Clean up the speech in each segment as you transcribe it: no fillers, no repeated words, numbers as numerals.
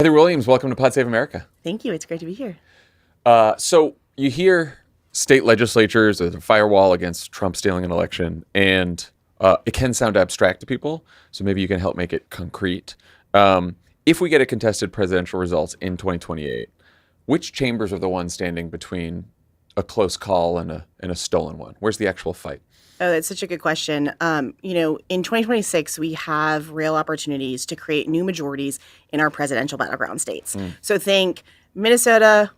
Heather Williams, welcome to Pod Save America. Thank you. It's great to be here. So you hear state legislatures as a firewall against Trump stealing an election, and it can sound abstract to people. So maybe you can help make it concrete. If we get a contested presidential results in 2028, which chambers are the ones standing between a close call and a stolen one? Where's the actual fight? Oh, that's such a good question. In 2026, we have real opportunities to create new majorities in our presidential battleground states. So think Minnesota,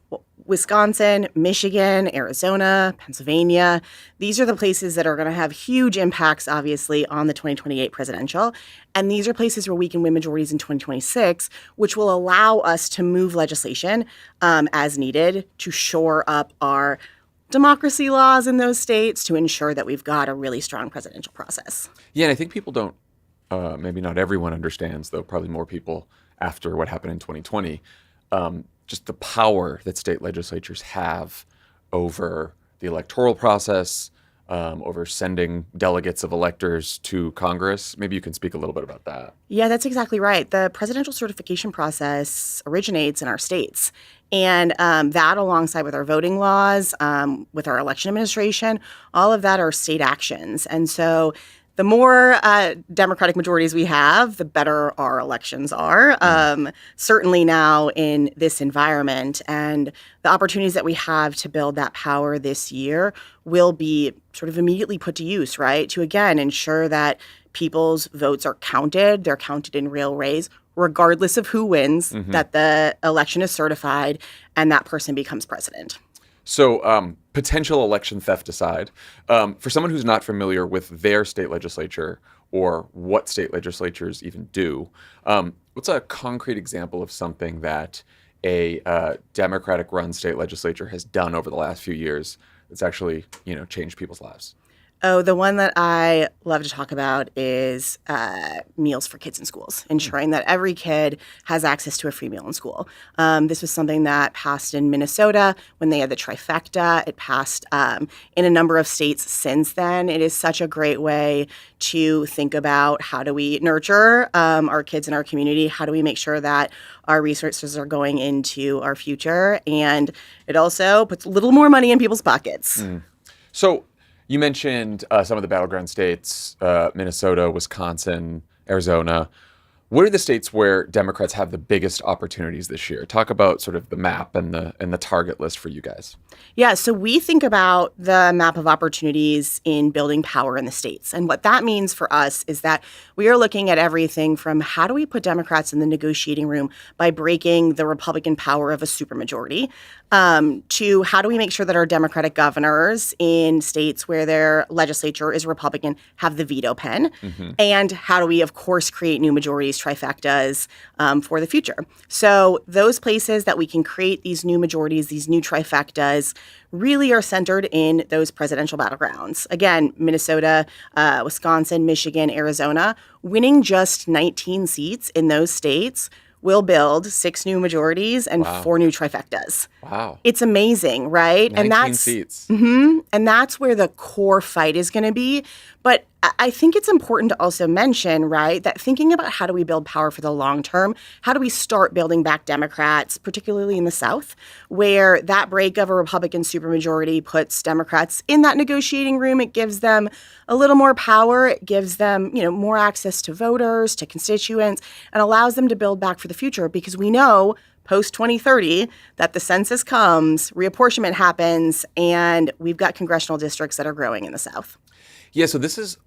Wisconsin, Michigan, Arizona, Pennsylvania. These are the places that are going to have huge impacts, obviously, on the 2028 presidential. And these are places where we can win majorities in 2026, which will allow us to move legislation as needed to shore up our democracy laws in those states to ensure that we've got a really strong presidential process. Yeah, and I think people don't, maybe not everyone understands, though probably more people after what happened in 2020, just the power that state legislatures have over the electoral process, over sending delegates of electors to Congress. Maybe you can speak a little bit about that. Yeah, that's exactly right. The presidential certification process originates in our states. And that, alongside with our voting laws, with our election administration, all of that are state actions. And so the more Democratic majorities we have, the better our elections are, certainly now in this environment. And the opportunities that we have to build that power this year will be sort of immediately put to use, right? To, again, ensure that people's votes are counted. They're counted in real ways, regardless of who wins, that the election is certified and that person becomes president. So potential election theft aside, for someone who's not familiar with their state legislature or what state legislatures even do, what's a concrete example of something that a Democratic-run state legislature has done over the last few years that's actually, changed people's lives? Oh, the one that I love to talk about is meals for kids in schools, ensuring that every kid has access to a free meal in school. This was something that passed in Minnesota when they had the trifecta. It passed in a number of states since then. It is such a great way to think about how do we nurture our kids in our community? How do we make sure that our resources are going into our future? And it also puts a little more money in people's pockets. So you mentioned some of the battleground states, Minnesota, Wisconsin, Arizona. What are the states where Democrats have the biggest opportunities this year? Talk about sort of the map and the target list for you guys. Yeah, so we think about the map of opportunities in building power in the states. And what that means for us is that we are looking at everything from how do we put Democrats in the negotiating room by breaking the Republican power of a supermajority, to how do we make sure that our Democratic governors in states where their legislature is Republican have the veto pen, and how do we, of course, create new majorities, trifectas, for the future. So those places that we can create these new majorities, these new trifectas, really are centered in those presidential battlegrounds. Again, Minnesota, Wisconsin, Michigan, Arizona, winning just 19 seats in those states will build 6 new majorities and 4 new trifectas. Wow. It's amazing, right? 19 seats. And that's where the core fight is going to be. But I think it's important to also mention, right, that thinking about how do we build power for the long term, how do we start building back Democrats, particularly in the South, where that break of a Republican supermajority puts Democrats in that negotiating room. It gives them a little more power. It gives them, more access to voters, to constituents, and allows them to build back for the future, because we know post-2030 that the census comes, reapportionment happens, and we've got congressional districts that are growing in the South. Yeah, so this is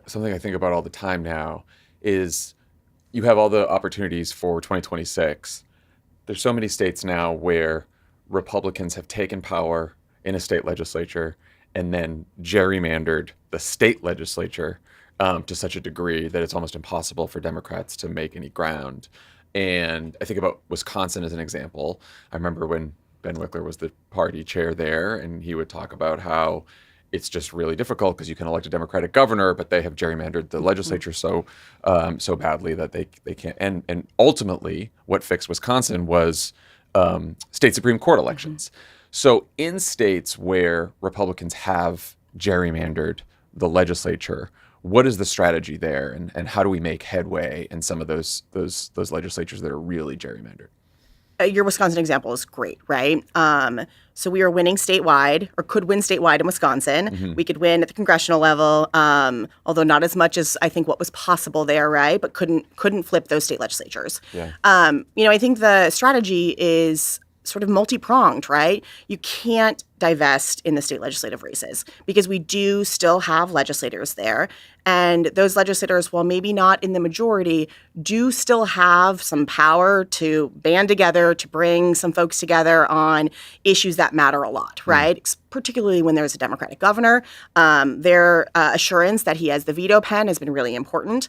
something I think about all the time now, is you have all the opportunities for 2026. There's so many states now where Republicans have taken power in a state legislature and then gerrymandered the state legislature to such a degree that it's almost impossible for Democrats to make any ground. And I think about Wisconsin as an example. I remember when Ben Wickler was the party chair there, and he would talk about how it's just really difficult because you can elect a Democratic governor, but they have gerrymandered the legislature so badly that they can't. And ultimately, what fixed Wisconsin was state Supreme Court elections. So in states where Republicans have gerrymandered the legislature, What is the strategy there, and how do we make headway in some of those legislatures that are really gerrymandered? Your Wisconsin example is great, right? So we are winning statewide, or could win statewide in Wisconsin. Hmm. We could win at the congressional level, although not as much as I think what was possible there, right? But couldn't flip those state legislatures. Yeah. I think the strategy is sort of multi-pronged, right? You can't divest in the state legislative races because we do still have legislators there. And those legislators, while maybe not in the majority, do still have some power to band together, to bring some folks together on issues that matter a lot, right? Particularly when there's a Democratic governor. Their assurance that he has the veto pen has been really important.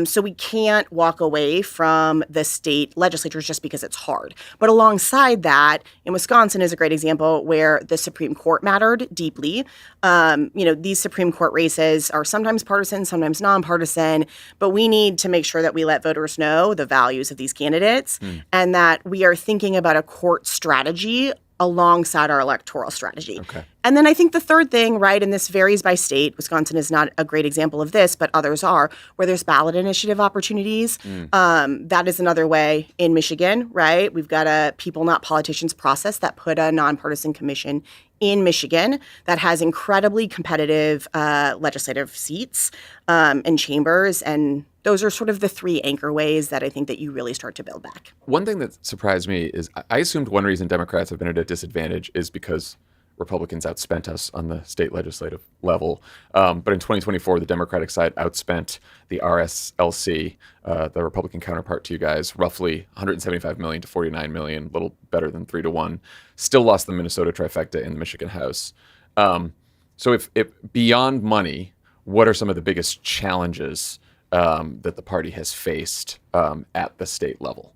So we can't walk away from the state legislatures just because it's hard. But alongside that, in Wisconsin is a great example where the Supreme Court mattered deeply. These Supreme Court races are sometimes partisan, sometimes nonpartisan, but we need to make sure that we let voters know the values of these candidates and that we are thinking about a court strategy alongside our electoral strategy. Okay. And then I think the third thing, right, and this varies by state, Wisconsin is not a great example of this, but others are, where there's ballot initiative opportunities. That is another way in Michigan, right? We've got a people, not politicians process that put a nonpartisan commission in Michigan that has incredibly competitive legislative seats and chambers. And those are sort of the three anchor ways that I think that you really start to build back. One thing that surprised me is I assumed one reason Democrats have been at a disadvantage is because Republicans outspent us on the state legislative level. But in 2024, the Democratic side outspent the RSLC, the Republican counterpart to you guys, roughly 175 million to 49 million, a little better than 3-1. Still lost the Minnesota trifecta in the Michigan House. So if beyond money, what are some of the biggest challenges that the party has faced at the state level?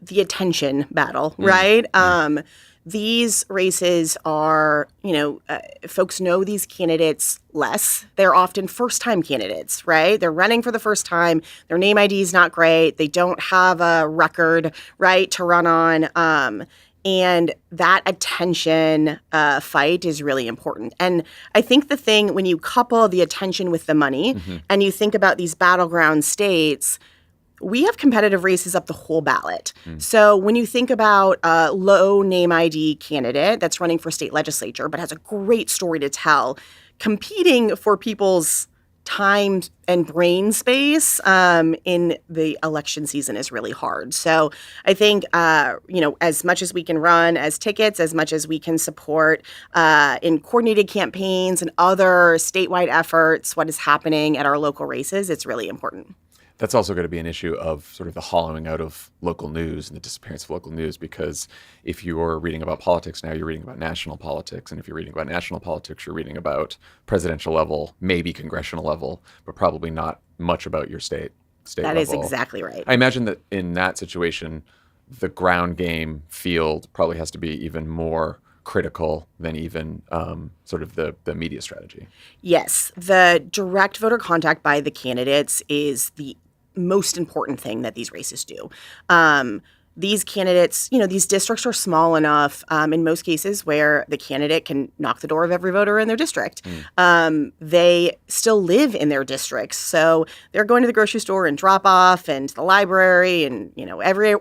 The attention battle, right? These races are, folks know these candidates less. They're often first-time candidates, right? They're running for the first time. Their name ID is not great. They don't have a record, right, to run on. And that attention fight is really important. And I think the thing, when you couple the attention with the money and you think about these battleground states, we have competitive races up the whole ballot. So when you think about a low name ID candidate that's running for state legislature but has a great story to tell, competing for people's time and brain space in the election season is really hard. So I think, as much as we can run as tickets, as much as we can support in coordinated campaigns and other statewide efforts, what is happening at our local races, it's really important. That's also going to be an issue of sort of the hollowing out of local news and the disappearance of local news, because if you're reading about politics now, you're reading about national politics. And if you're reading about national politics, you're reading about presidential level, maybe congressional level, but probably not much about your state That level. is exactly right. I imagine that in that situation, the ground game field probably has to be even more critical than even sort of the media strategy. Yes, the direct voter contact by the candidates is the most important thing that these races do. These candidates, these districts are small enough in most cases where the candidate can knock the door of every voter in their district. They still live in their districts. So they're going to the grocery store and drop off and to the library and,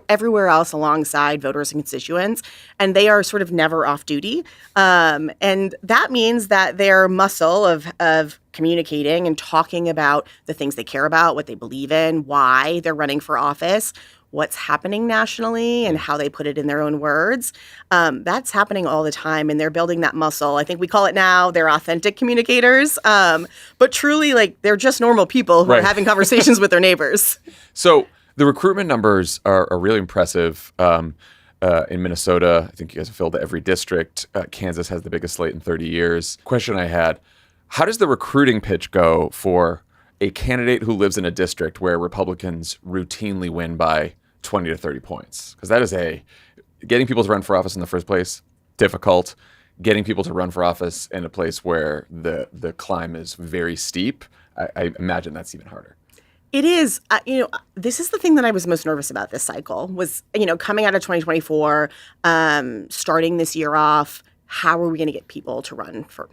everywhere else alongside voters and constituents. And they are sort of never off duty. And that means that their muscle of communicating and talking about the things they care about, what they believe in, why they're running for office, what's happening nationally and how they put it in their own words. That's happening all the time, and they're building that muscle. I think we call it now they're authentic communicators, but truly, they're just normal people who are having conversations with their neighbors. So the recruitment numbers are really impressive. In Minnesota, I think you guys have filled every district. Kansas has the biggest slate in 30 years. Question I had, how does the recruiting pitch go for a candidate who lives in a district where Republicans routinely win by 20 to 30 points? Because that is getting people to run for office in the first place, difficult. Getting people to run for office in a place where the climb is very steep, I imagine that's even harder. It is. This is the thing that I was most nervous about this cycle was, coming out of 2024, starting this year off, how are we going to get people to run for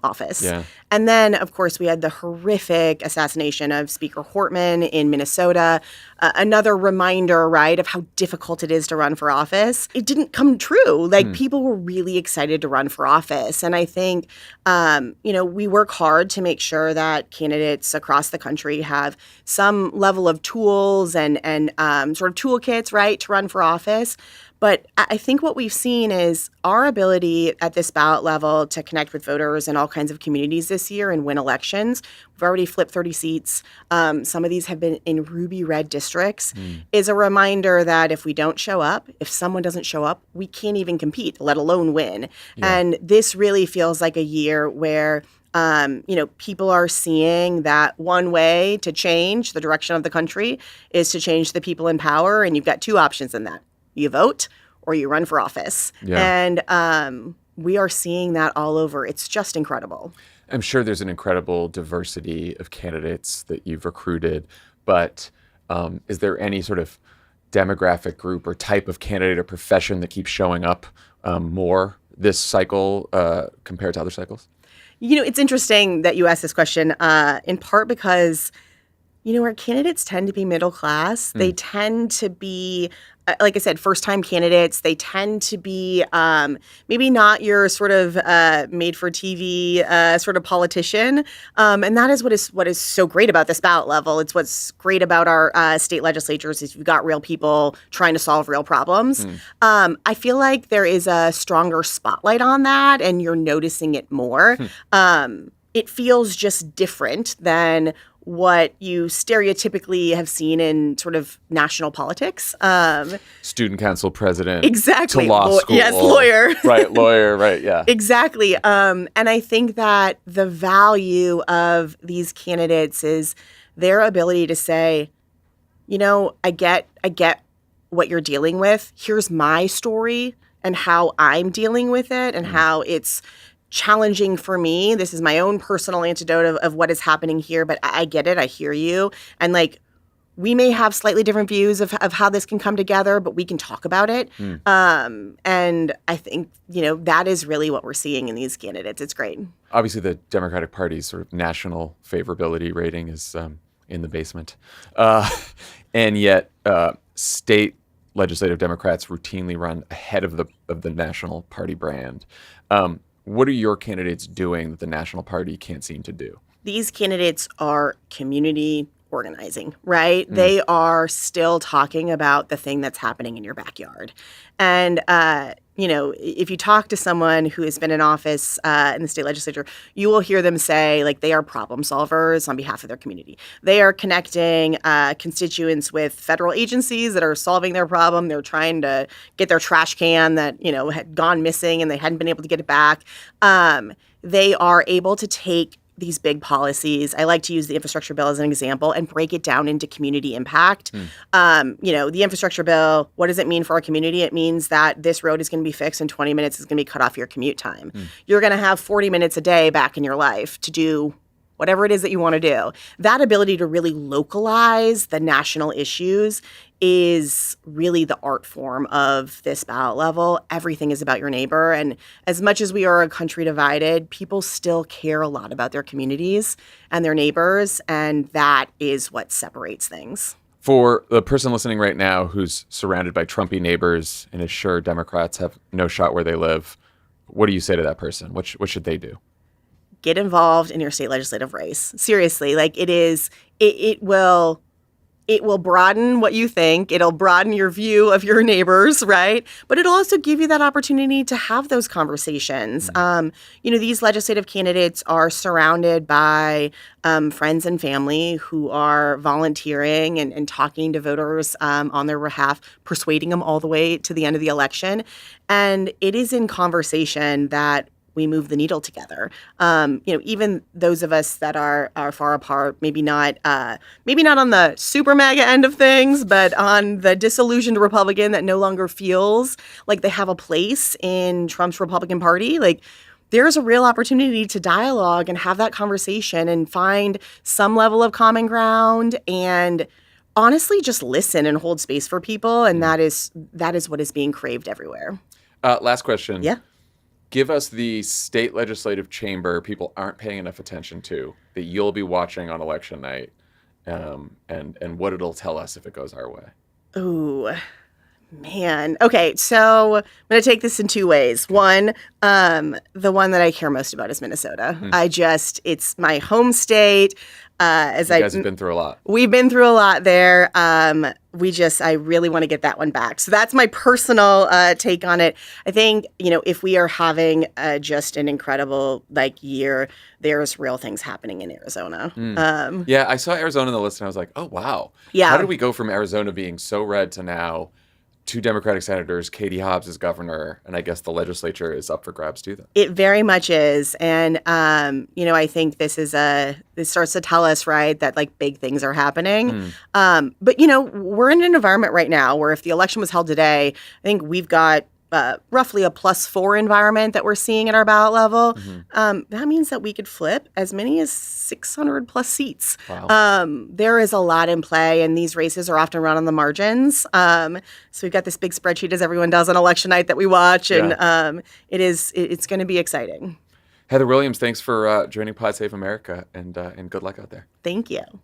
office. Yeah. And then, of course, we had the horrific assassination of Speaker Hortman in Minnesota. Another reminder, right, of how difficult it is to run for office. It didn't come true. Like, people were really excited to run for office. And I think, we work hard to make sure that candidates across the country have some level of tools and sort of toolkits, right, to run for office. But I think what we've seen is our ability at this ballot level to connect with voters in all kinds of communities this year and win elections. We've already flipped 30 seats. Some of these have been in ruby red districts, is a reminder that if we don't show up, if someone doesn't show up, we can't even compete, let alone win. Yeah. And this really feels like a year where people are seeing that one way to change the direction of the country is to change the people in power. And you've got two options in that. You vote or you run for office. Yeah. And we are seeing that all over. It's just incredible. I'm sure there's an incredible diversity of candidates that you've recruited, but is there any sort of demographic group or type of candidate or profession that keeps showing up more this cycle compared to other cycles? It's interesting that you asked this question, in part because our candidates tend to be middle class. They tend to be, like I said, first-time candidates. They tend to be maybe not your sort of made-for-TV sort of politician. And that is what is so great about this ballot level. It's what's great about our state legislatures is you've got real people trying to solve real problems. I feel like there is a stronger spotlight on that, and you're noticing it more. It feels just different than what you stereotypically have seen in sort of national politics. Student council president. Exactly. To law school. Yes, lawyer. Right, lawyer, right, yeah. Exactly. And I think that the value of these candidates is their ability to say, I get what you're dealing with. Here's my story and how I'm dealing with it and how it's challenging for me. This is my own personal antidote of what is happening here, but I get it. I hear you. And we may have slightly different views of how this can come together, but we can talk about it. And I think, that is really what we're seeing in these candidates. It's great. Obviously, the Democratic Party's sort of national favorability rating is in the basement. And yet state legislative Democrats routinely run ahead of the national party brand. What are your candidates doing that the national party can't seem to do? These candidates are community organizing, right? They are still talking about the thing that's happening in your backyard. And, if you talk to someone who has been in office in the state legislature, you will hear them say, they are problem solvers on behalf of their community. They are connecting constituents with federal agencies that are solving their problem. They're trying to get their trash can that, had gone missing and they hadn't been able to get it back. They are able to take these big policies. I like to use the infrastructure bill as an example and break it down into community impact. The infrastructure bill, what does it mean for our community? It means that this road is going to be fixed and 20 minutes is going to be cut off your commute time. You're going to have 40 minutes a day back in your life to do whatever it is that you want to do. That ability to really localize the national issues is really the art form of this ballot level. Everything is about your neighbor. And as much as we are a country divided, people still care a lot about their communities and their neighbors. And that is what separates things. For the person listening right now who's surrounded by Trumpy neighbors and is sure Democrats have no shot where they live, what do you say to that person? What should they do? Get involved in your state legislative race. Seriously, it will broaden what you think. It'll broaden your view of your neighbors, right? But it'll also give you that opportunity to have those conversations. These legislative candidates are surrounded by friends and family who are volunteering and talking to voters on their behalf, persuading them all the way to the end of the election. And it is in conversation that we move the needle together. Even those of us that are far apart, maybe not on the super MAGA end of things, but on the disillusioned Republican that no longer feels like they have a place in Trump's Republican Party, there's a real opportunity to dialogue and have that conversation and find some level of common ground and honestly just listen and hold space for people. And that is what is being craved everywhere. Last question. Yeah. give us the state legislative chamber people aren't paying enough attention to that you'll be watching on election night, and what it'll tell us if it goes our way. Ooh, man. Okay, so I'm going to take this in two ways. One, the one that I care most about is Minnesota. It's my home state. You guys have been through a lot. We've been through a lot there. I really want to get that one back. So that's my personal take on it. I think, if we are having just an incredible year, there's real things happening in Arizona. Yeah, I saw Arizona on the list and I was like, oh, wow. Yeah. How did we go from Arizona being so red to now 2 Democratic senators, Katie Hobbs is governor, and I guess the legislature is up for grabs too, then? It very much is. And, I think this starts to tell us, right, that big things are happening. But, we're in an environment right now where if the election was held today, I think we've got roughly a +4 environment that we're seeing at our ballot level. That means that we could flip as many as 600 plus seats. Wow. There is a lot in play, and these races are often run on the margins. So we've got this big spreadsheet, as everyone does on election night, that we watch, and it's going to be exciting. Heather Williams, thanks for joining Pod Save America, and good luck out there. Thank you.